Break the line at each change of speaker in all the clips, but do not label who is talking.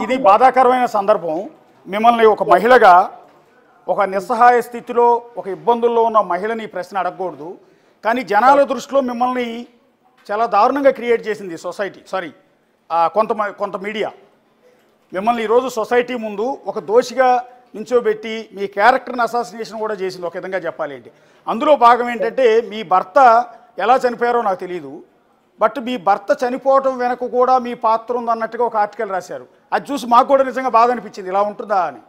ఇది బాధాకరమైన సందర్భం. మిమ్మల్ని ఒక మహిళగా ఒక నిస్సహాయ స్థితిలో ఒక ఇబ్బందుల్లో ఉన్న మహిళని ఈ ప్రశ్న అడగకూడదు. కానీ జనాల దృష్టిలో మిమ్మల్ని చాలా దారుణంగా క్రియేట్ చేసింది సొసైటీ, కొంత మీడియా మిమ్మల్ని ఈరోజు సొసైటీ ముందు ఒక దోషిగా నించోబెట్టి మీ క్యారెక్టర్ని అసాసినేషన్ కూడా చేసింది ఒక విధంగా చెప్పాలి అంటే. అందులో భాగం ఏంటంటే మీ భర్త ఎలా చనిపోయారో నాకు తెలియదు, బట్ మీ భర్త చనిపోవటం వెనక కూడా మీ పాత్ర ఉందన్నట్టుగా ఒక ఆర్టికల్ రాశారు. అది చూసి మాకు కూడా నిజంగా బాధ అనిపించింది, ఇలా ఉంటుందా అని.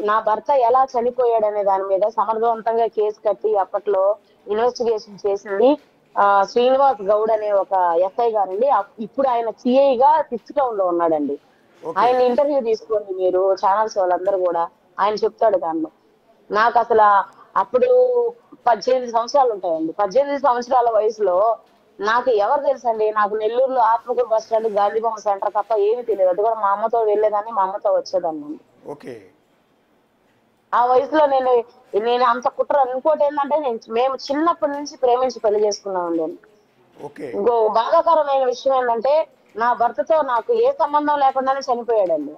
నా భర్త ఎలా చనిపోయాడనే దాని మీద సమర్థవంతంగా కేసు కట్టి అప్పట్లో ఇన్వెస్టిగేషన్ చేసింది శ్రీనివాస్ గౌడ్ అనే ఒక ఎస్ఐ గారండి. ఇప్పుడు ఆయన సిఐగా 6 టౌన్ లో ఉన్నాడండి. ఆయన ఇంటర్వ్యూ తీసుకోండి మీరు, ఛానల్స్ వాళ్ళందరూ కూడా, ఆయన చెప్తాడు దానిలో. నాకు అసలు అప్పుడు 18 సంవత్సరాలు ఉంటాయండి. 18 సంవత్సరాల వయసులో నాకు ఎవరు తెలుసండి? నాకు నెల్లూరులో Atmakur bus stand, Gandhibomma centre తప్ప ఏమీ తెలియదు. అది కూడా మా అమ్మతో వెళ్ళేదాన్ని, మా అమ్మతో వచ్చేదాన్ని. ఆ వయసులో నేను అంత కుట్ర. ఇంకోటి ఏంటంటే మేము చిన్నప్పటి నుంచి ప్రేమించి పెళ్లి చేసుకున్నామండి. ఇంకో బాధాకరమైన విషయం ఏంటంటే నా భర్తతో నాకు ఏ సంబంధం లేకుండానే చనిపోయాడండి.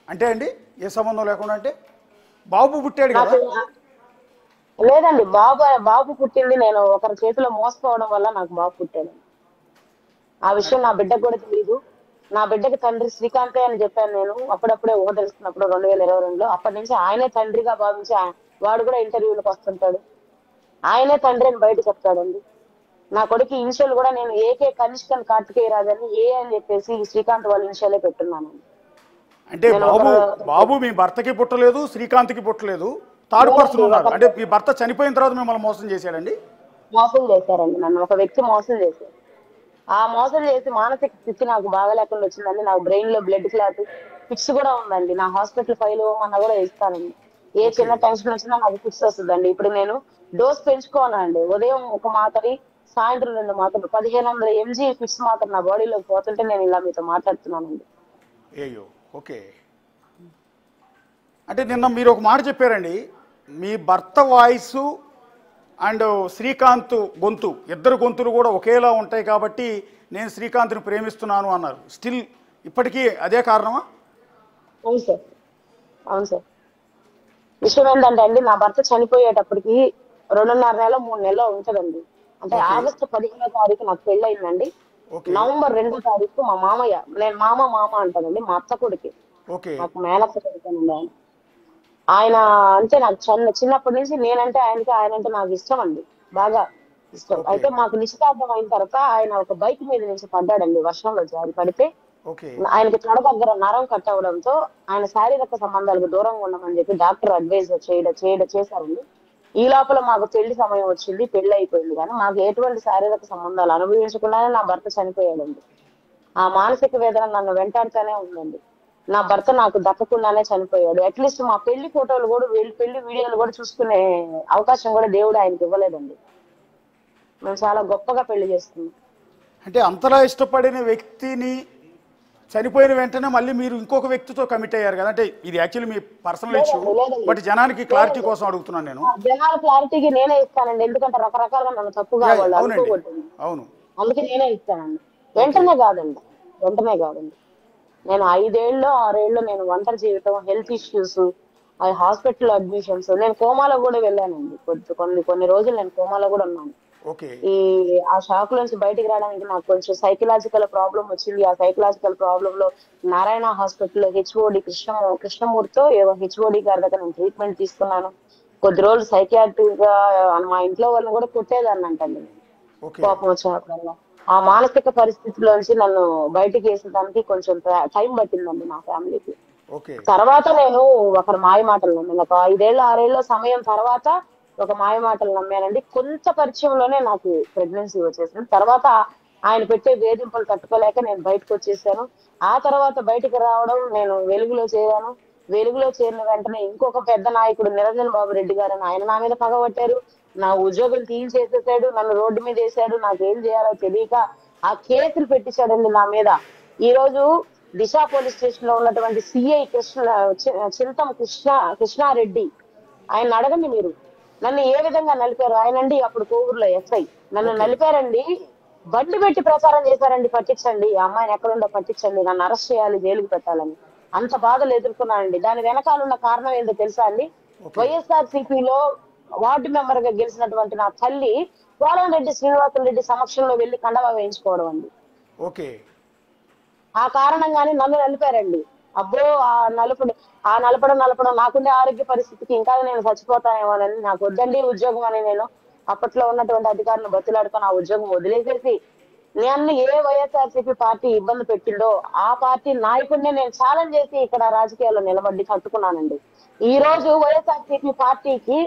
అంటే అండి ఏ సంబంధం లేకుండా అంటే బాబు పుట్టాడు కదా?
లేదండి, బాబు పుట్టింది నేను ఒకరి చేతిలో మోసపోవడం వల్ల నాకు బాబు పుట్టాడు. ఆ విషయం నా బిడ్డకు కూడా తెలియదు. నా బిడ్డకి తండ్రి శ్రీకాంతే అని చెప్పాను నేను అప్పుడప్పుడే ఊహ తెలుసుకున్నప్పుడు 2022లో. అప్పటి నుంచి ఆయనే తండ్రిగా భావించి వాడు కూడా ఇంటర్వ్యూలకు వస్తుంటాడు. ఆయనే తండ్రి అని బయట చెప్తాడండి. నా కొడుకు ఇనిషియల్ కూడా నేను ఏకే కనిష్కన్ కార్తికేయ రాజని ఏ అని చెప్పేసి శ్రీకాంత్ వాళ్ళ ఇనిషియలే పెట్టున్నానండి.
అంటే బాబు మీ భర్తకి పుట్టలేదు, శ్రీకాంత్కి పుట్టలేదు, థర్డ్ పర్సన్ ఉన్నారు. అంటే మీ భర్త చనిపోయిన తర్వాత మిమ్మల్ని మోసం చేశాడండి?
మోసం చేశారండి నన్ను. ఒక వ్యక్తి మోసం చేశారు. ఆ మోసం చేసి మానసిక స్థితి నాకు బాగా లేకుండా వచ్చిందండి. నాకు బ్రెయిన్ లో బ్లడ్ క్లాట్, ఫిక్స్ కూడా ఉందండి. నా హాస్పిటల్ ఫైల్ అన్న కూడా ఇస్తానండి. ఏ చిన్న టెన్షన్ వచ్చినా నాకు ఫిక్స్ వస్తుందండి. ఇప్పుడు నేను డోస్ పెంచుకోనండి. ఉదయం ఒక మాత్రని, సాయంత్రం 2 మాత్రలు, 1500 mg ఫిక్స్ మాత్రం నా బాడీలోకి పోతుంటే నేను ఇలా మీతో మాట్లాడుతున్నానండి.
అంటే నిన్న మీరు ఒక మాట చెప్పారండి, మీ భర్త వాయిస్ అండ్ శ్రీకాంత్ గొంతు, ఇద్దరు గొంతులు కూడా ఒకేలా ఉంటాయి కాబట్టి నేను శ్రీకాంత్ని ప్రేమిస్తున్నాను అన్నారు. స్టిల్ ఇప్పటికీ అదే కారణమా?
అవును సార్, అవును సార్. విషయం ఏంటంటే అండి, నా భర్త చనిపోయేటప్పటికి 2.5 నెల 3 నెలలో ఉంటదండి. అంటే ఆగస్టు 15వ తారీఖు నాకు పెళ్ళయిందండి. నవంబర్ 2వ తారీఖు మా మామయ్య, నేను మామ అంటానండి, మా అత్త కొడుకు, నాకు మేనత్త కొడుకునండి ఆయన. అంటే నాకు చిన్నప్పటి నుంచి నేనంటే ఆయనంటే నాకు ఇష్టం అండి, బాగా ఇష్టం. అయితే మాకు నిశ్చితార్థం అయిన తర్వాత ఆయన ఒక బైక్ మీద నుంచి పడ్డాడండి, వర్షంలో జారి పడితే. ఆయనకి తొడ దగ్గర నరం కట్ అవడంతో ఆయన శారీరక సంబంధాలకు దూరంగా ఉండమని చెప్పి డాక్టర్ అడ్వైజ్ చేశారండి. ఈ లోపల మాకు పెళ్లి సమయం వచ్చింది, పెళ్లి అయిపోయింది. కానీ మాకు ఎటువంటి శారీరక సంబంధాలు అనుభవించకుండానే నా భర్త చనిపోయాడండి. ఆ మానసిక వేదన నన్ను వెంటాడుతూనే ఉందండి. నా భర్త నాకు దక్కకుండానే చనిపోయాడు. అట్లీస్ట్ మా పెళ్లి ఫోటోలు కూడా, పెళ్లి వీడియోలు కూడా చూసుకునే అవకాశం కూడా దేవుడు ఆయనకి ఇవ్వలేదండి. మేము చాలా గొప్పగా పెళ్లి చేసుకున్నాం.
అంటే అంతలా ఇష్టపడిన వ్యక్తిని చనిపోయిన వెంటనే మళ్ళీ మీరు ఇంకొక వ్యక్తితో కమిట్ అయ్యారు కదా? అంటే ఇది actually me personal issue, but జనానికి క్లారిటీ కోసం అడుగుతున్నాను నేను.
జనాల క్లారిటీకి నేనే ఇస్తానండి, ఎందుకంటే రకరకాలుగా నన్ను తప్పుగా వాళ్ళు అనుకోకూడదు.
అవును,
అందుకే నేనే ఇస్తానండి. వెంటనే కాదండి. నేను 5 ఏళ్ళు 6 ఏళ్ళు నేను ఒంటరి జీవితం, హెల్త్ ఇష్యూస్, హాస్పిటల్ అడ్మిషన్స్, నేను కోమాలో కూడా వెళ్ళానండి. కొన్ని రోజులు నేను కోమాలో కూడా ఉన్నాను. ఆ షాక్ నుంచి బయటికి రావడానికి నాకు కొంచెం సైకలాజికల్ ప్రాబ్లం వచ్చింది. ఆ సైకలాజికల్ ప్రాబ్లం లో నారాయణ హాస్పిటల్ హెచ్ఓడి కృష్ణమూర్తితో హెచ్ఓడి గారి దగ్గర నేను ట్రీట్మెంట్ తీసుకున్నాను. కొద్ది రోజులు సైకియాట్రిక్ గా మా ఇంట్లో వాళ్ళని కూడా కొట్టేదాన్ని అంటండి, కోపం వచ్చినప్పుడల్లా. ఆ మానసిక పరిస్థితిలోంచి నన్ను బయటికి వేసేదానికి కొంచెం టైం పట్టిందండి మా ఫ్యామిలీకి. తర్వాత నేను ఒకరి మాయ మాటలు నమ్మాను. ఒక 5 ఏళ్ళు 6 ఏళ్ళ సమయం తర్వాత ఒక మాయ మాటలు నమ్మానండి. కొంత పరిచయంలోనే నాకు ప్రెగ్నెన్సీ వచ్చేసింది. తర్వాత ఆయన పెట్టే వేధింపులు తట్టుకోలేక నేను బయటకు వచ్చేసాను. ఆ తర్వాత బయటికి రావడం, నేను వెలుగులో చేరాను. వెలుగులో చేరిన వెంటనే ఇంకొక పెద్ద నాయకుడు నిరంజన్ బాబు రెడ్డి గారు ఆయన నా మీద పగబట్టారు. నా ఉద్యోగులు తీసేసేసాడు, నన్ను రోడ్డు మీద వేసాడు. నాకేం చేయాలో తెలియక ఆ కేసులు పెట్టించాడండి నా మీద. ఈ రోజు దిశ పోలీస్ స్టేషన్ లో ఉన్నటువంటి సిఐ చింతం కృష్ణారెడ్డి, ఆయన అడగండి మీరు, నన్ను ఏ విధంగా నలిపారు ఆయనండి. అప్పుడు కోవూరులో ఎస్ఐ నన్ను
ఓకే.
నలిపారండి. బండి పెట్టి ప్రచారం చేశారండి, పట్టించండి ఆ అమ్మాయిని, ఎక్కడుందో పట్టించండి, నన్ను అరెస్ట్ చేయాలి, జైలుకి పెట్టాలని. అంత బాధలు ఎదుర్కొన్నానండి. దాని వెనకాల ఉన్న కారణం ఏంటో తెలుసా అండి?
ఓకే.
వైఎస్ఆర్ సిపిలో వార్డు మెంబర్ గా గెలిచినటువంటి నా తల్లి పోలంరెడ్డి శ్రీనివాసులు రెడ్డి సమక్షంలో వెళ్లి కండవా వేయించుకోవడం అండి.
ఓకే.
ఆ కారణంగానే నన్ను నలిపారండి. అబ్బో ఆ నలపడం నాకుండే ఆరోగ్య పరిస్థితికి ఇంకా నేను చచ్చిపోతానేమోనని, నాకు వద్దండి ఉద్యోగం అని నేను అప్పట్లో ఉన్నటువంటి అధికారులను బతిలాడుకొని ఆ ఉద్యోగం వదిలేసేసి, నన్ను ఏ వైఎస్ఆర్సీపీ పార్టీ ఇబ్బంది పెట్టిందో ఆ పార్టీ నాయకుడిని నేను ఛాలెంజ్ చేసి ఇక్కడ రాజకీయాల్లో నిలబడి కట్టుకున్నానండి. ఈ రోజు వైఎస్ఆర్సీపీ పార్టీకి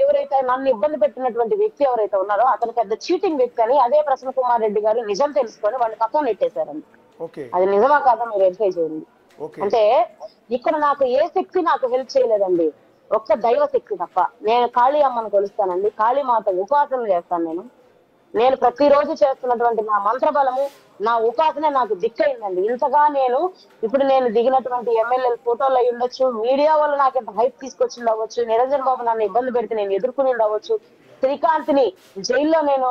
ఎవరైతే నన్ను ఇబ్బంది పెట్టినటువంటి వ్యక్తి ఎవరైతే ఉన్నారో అతను పెద్ద చీటింగ్ వ్యక్తి అని అదే ప్రసన్న కుమార్ రెడ్డి గారు నిజం తెలుసుకొని వాడిని పక్కన నెట్టేశారండి.
ఓకే.
అది నిజమా కాదా మీరు వెరిఫై చేయండి.
ఓకే.
అంటే ఇక్కడ నాకు ఏ శక్తి నాకు హెల్ప్ చేయలేదండి, ఒక్క దైవ శక్తి తప్ప. నేను కాళీ అమ్మను కొలుస్తానండి, కాళీమాత ఉపాసనలు చేస్తాను. నేను ప్రతిరోజు చేస్తున్నటువంటి నా మంత్రబలము, నా ఉపాసన నాకు దిక్కైందండి. ఇంతగా ఇప్పుడు నేను దిగినటువంటి ఎమ్మెల్యేల ఫోటోలు అయి ఉండొచ్చు, మీడియా వల్ల నాకు ఇంత హైప్ తీసుకొచ్చి ఉండవచ్చు, నిరంజన్ బాబు నన్ను ఇబ్బంది పెడితే నేను ఎదుర్కొని ఉండవచ్చు, శ్రీకాంత్ ని జైల్లో నేను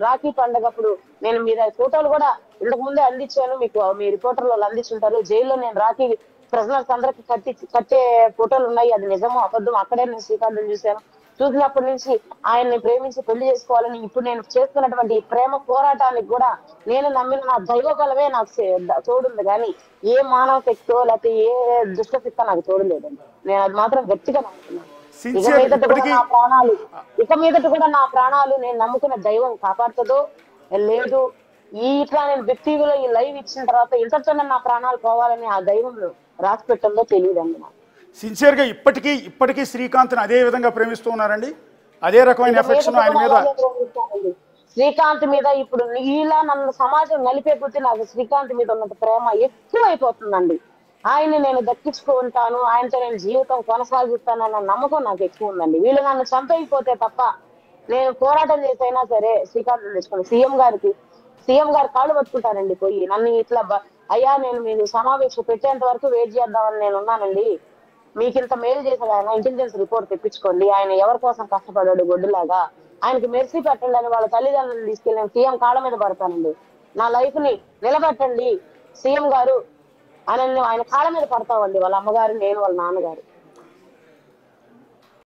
రాఖీ పండగప్పుడు నేను మీద ఫోటోలు కూడా ఇంతకు ముందే అందించాను, మీకు మీ రిపోర్టర్లు వాళ్ళు అందించుంటారు. జైల్లో నేను రాఖీ ప్రిజనర్స్ అందరికి కట్టే ఫోటోలు ఉన్నాయి. అది నిజమో అబద్ధం అక్కడే నేను శ్రీకాంత్ చూశాను. చూసినప్పటి నుంచి ఆయన్ని ప్రేమించి పెళ్లి చేసుకోవాలని ఇప్పుడు నేను చేస్తున్నటువంటి ఈ ప్రేమ పోరాటానికి కూడా నేను నమ్మిన నా దైవ బలమే నాకు తోడుంది, కానీ ఏ మానవ శక్తో లేకపోతే ఏ దుష్ట శక్తో నాకు తోడులేదండి. నేను అది మాత్రం గట్టిగా నమ్ముతున్నాను. ఇక మీదట కూడా నా ప్రాణాలు నేను నమ్ముకున్న దైవం కాపాడుతుందో లేదు. ఇట్లా నేను వ్యక్తిలో ఈ లైవ్ ఇచ్చిన తర్వాత ఇంతటితోనే నా ప్రాణాలు పోవాలని ఆ దైవంలో రాసి పెట్టందో తెలియదండి నాకు.
సిన్సియర్గా ఇప్పటికీ శ్రీకాంత్ని అదే విధంగా ప్రేమిస్తూ ఉన్నారండి, అదే రకమైన ఎఫెక్షన్ ఆయన మీద.
శ్రీకాంత్ మీద ఇప్పుడు ఇలా నన్ను సమాజం నలిపే కొద్దీ నాకు శ్రీకాంత్ మీద ఉన్న ప్రేమ ఎక్కువైపోతుందండి. ఆయన్ని నేను దక్కించుకుంటాను, ఆయనతో నేను జీవితం కొనసాగిస్తానన్న నమ్మకం నాకు ఎక్కువ ఉందండి. వీళ్ళు నన్ను చంపైపోతే తప్ప నేను పోరాటం చేసైనా సరే శ్రీకాంత్ తెచ్చుకోండి. సీఎం గారు కాళ్ళు పట్టుకుంటానండి పోయి, నన్ను ఇట్లా అయ్యా నేను మీరు సమావేశం పెట్టేంత వరకు వెయిట్ చేద్దామని నేను ఉన్నానండి, మీకు ఇంత మేలు చేశాడు ఆయన, ఇంటెలిజెన్స్ రిపోర్ట్ తెప్పించుకోండి, ఆయన ఎవరి కోసం కష్టపడ్డాడు గొడ్డులాగా, ఆయనకి మెర్సీ పెట్టండి అని వాళ్ళ తల్లిదండ్రులను తీసుకెళ్ళి నేను సీఎం కాళ్ళ మీద పడతానండి, నా లైఫ్ ని నిలబెట్టండి సీఎం గారు అని ఆయన కాళ్ళ మీద పడతామండి, వాళ్ళ అమ్మగారు, నేను, వాళ్ళ నాన్నగారు.